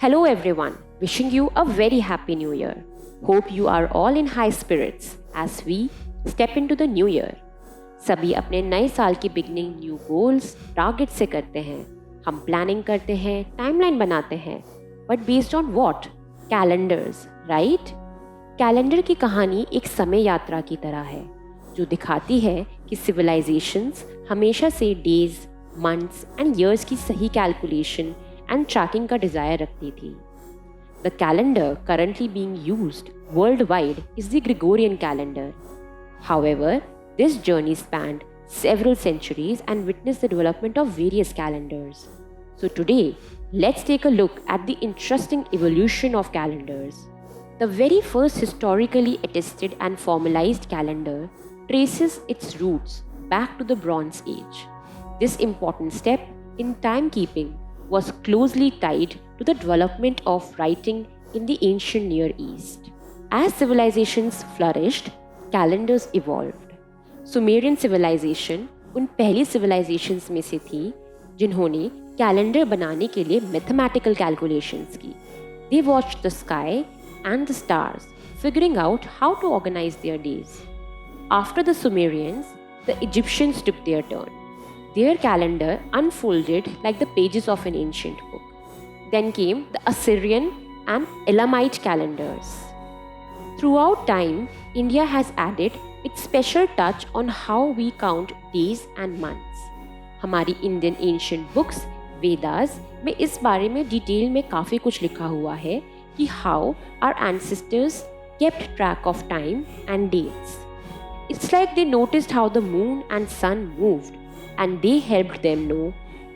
Hello everyone, wishing you a very happy new year. Hope you are all in high spirits as we step into the new year. सभी अपने नए साल की beginning new goals target से करते हैं. हम प्लानिंग करते हैं, टाइमलाइन बनाते हैं, but based on what? Calendars, right? Calendar की कहानी एक समय यात्रा की तरह है जो दिखाती है कि सिविलाइजेशंस हमेशा से डेज, मंथ्स एंड ईयर्स की सही कैलकुलेशन एंड ट्रैकिंग का डिज़ायर रखती थी. The calendar currently being used worldwide is the Gregorian calendar. However, this journey spanned several centuries and witnessed the development of various calendars. So today, let's take a look at the interesting evolution of calendars. The very first historically attested and formalized calendar traces its roots back to the Bronze Age. This important step in timekeeping was closely tied to the development of writing in the ancient Near East. As civilizations flourished, calendars evolved. Sumerian civilization उन पहली civilizations में से थी जिन्होंने calendar बनाने के लिए mathematical calculations की. They watched the sky and the stars, figuring out how to organize their days. After the Sumerians, the Egyptians took their turn. Their calendar unfolded like the pages of an ancient book. Then came the Assyrian and Elamite calendars. Throughout time, India has added its special touch on how we count days and months. हमारी Indian ancient books Vedas में इस बारे में detail में काफ़ी कुछ लिखा हुआ है कि how our ancestors kept track of time and dates. It's like they noticed how the moon and sun moved and they helped them know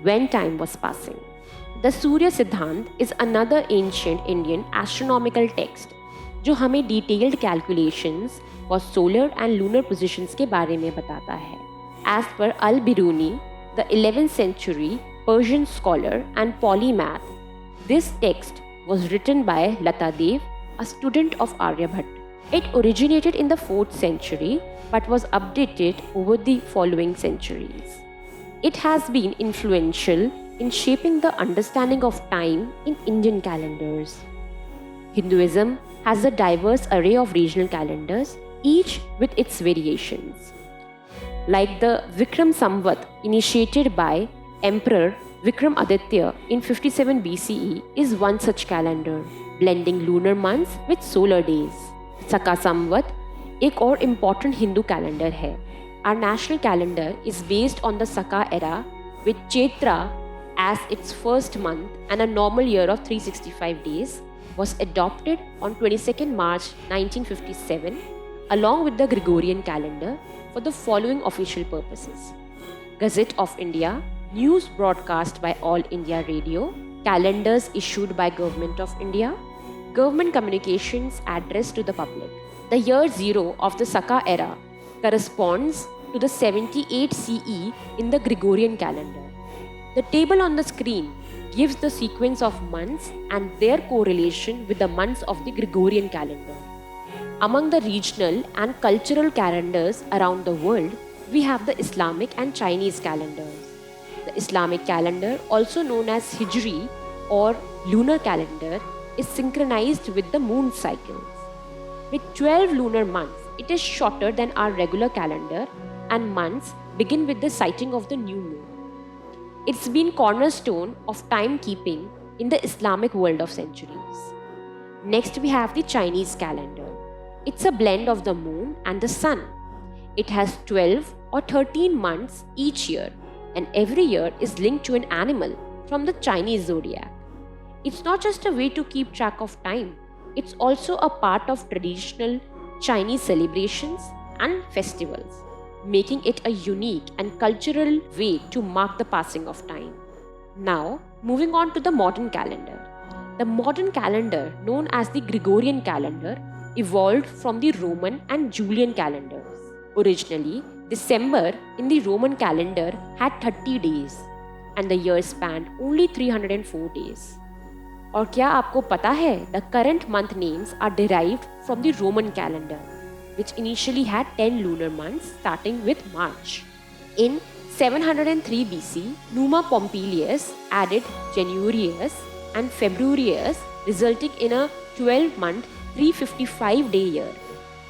when time was passing. The Surya Siddhant is another ancient Indian astronomical text जो हमें detailed calculations for solar and lunar positions के बारे में बताता है. As per Al-Biruni, the 11th century Persian scholar and polymath, this text was written by Lata Dev, a student of Aryabhatta. It originated in the 4th century but was updated over the following centuries. It has been influential in shaping the understanding of time in Indian calendars. Hinduism has a diverse array of regional calendars, each with its variations. Like the Vikram Samvat initiated by Emperor Vikramaditya in 57 BCE is one such calendar, blending lunar months with solar days. Saka Samvat एक और important Hindu calendar है. Our national calendar is based on the Saka era with Chaitra as its first month and a normal year of 365 days was adopted on 22nd March 1957 along with the Gregorian calendar for the following official purposes: Gazette of India, news broadcast by All India Radio, calendars issued by Government of India, government communications addressed to the public. The year 0 of the Saka era corresponds to the 78 CE in the Gregorian calendar. The table on the screen gives the sequence of months and their correlation with the months of the Gregorian calendar. Among the regional and cultural calendars around the world, we have the Islamic and Chinese calendars. The Islamic calendar, also known as Hijri or lunar calendar, is synchronized with the moon cycles. With 12 lunar months, it is shorter than our regular calendar and months begin with the sighting of the new moon. It's been cornerstone of timekeeping in the Islamic world of centuries. Next we have the Chinese calendar. It's a blend of the moon and the sun. It has 12 or 13 months each year and every year is linked to an animal from the Chinese zodiac. It's not just a way to keep track of time, it's also a part of traditional Chinese celebrations and festivals, making it a unique and cultural way to mark the passing of time. Now, moving on to the modern calendar. The modern calendar, known as the Gregorian calendar, evolved from the Roman and Julian calendars. Originally, December in the Roman calendar had 30 days and the year spanned only 304 days. और क्या आपको पता है, the current month names are derived from the Roman calendar, which initially had 10 lunar months starting with March. In 703 BC, Numa Pompilius added Januarius and Februarius, resulting in a 12-month, 355-day year,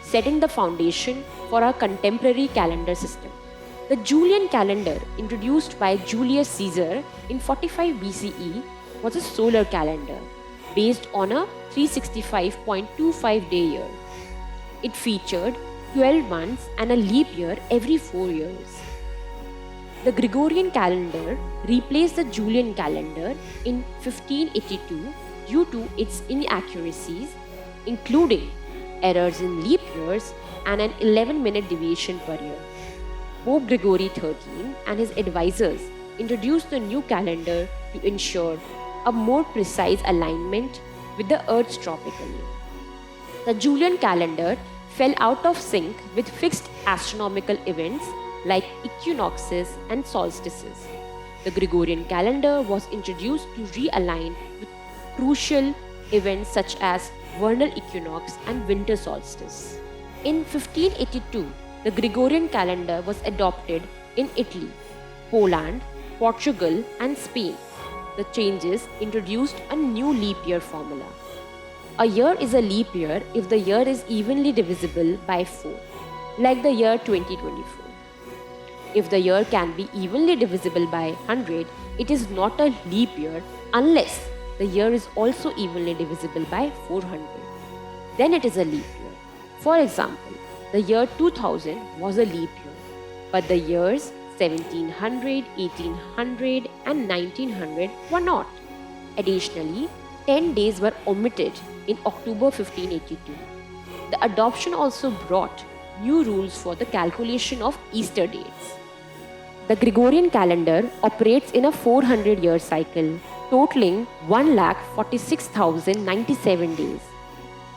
setting the foundation for our contemporary calendar system. The Julian calendar, introduced by Julius Caesar in 45 BCE, was a solar calendar based on a 365.25-day year. It featured 12 months and a leap year every 4 years. The Gregorian calendar replaced the Julian calendar in 1582 due to its inaccuracies, including errors in leap years and an 11-minute deviation per year. Pope Gregory XIII and his advisors introduced the new calendar to ensure a more precise alignment with the Earth's tropical year. The Julian calendar fell out of sync with fixed astronomical events like equinoxes and solstices. The Gregorian calendar was introduced to realign with crucial events such as vernal equinox and winter solstice. In 1582, the Gregorian calendar was adopted in Italy, Poland, Portugal, and Spain. The changes introduced a new leap year formula. A year is a leap year if the year is evenly divisible by 4, like the year 2024. If the year can be evenly divisible by 100, it is not a leap year unless the year is also evenly divisible by 400. Then it is a leap year. For example, the year 2000 was a leap year, but the years 1700, 1800 and 1900 were not. Additionally, 10 days were omitted in October 1582. The adoption also brought new rules for the calculation of Easter dates. The Gregorian calendar operates in a 400-year cycle, totaling 1,46,097 days.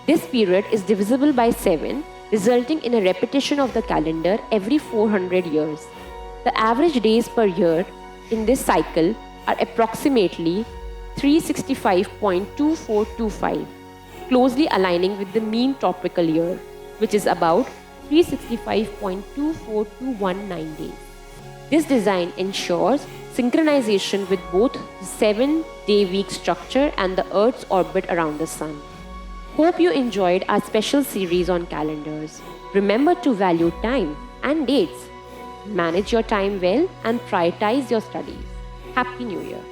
This period is divisible by 7, resulting in a repetition of the calendar every 400 years. The average days per year in this cycle are approximately 365.2425, closely aligning with the mean tropical year, which is about 365.24219 days. This design ensures synchronization with both the 7-day week structure and the Earth's orbit around the Sun. Hope you enjoyed our special series on calendars. Remember to value time and dates. Manage your time well and prioritize your studies. Happy New Year!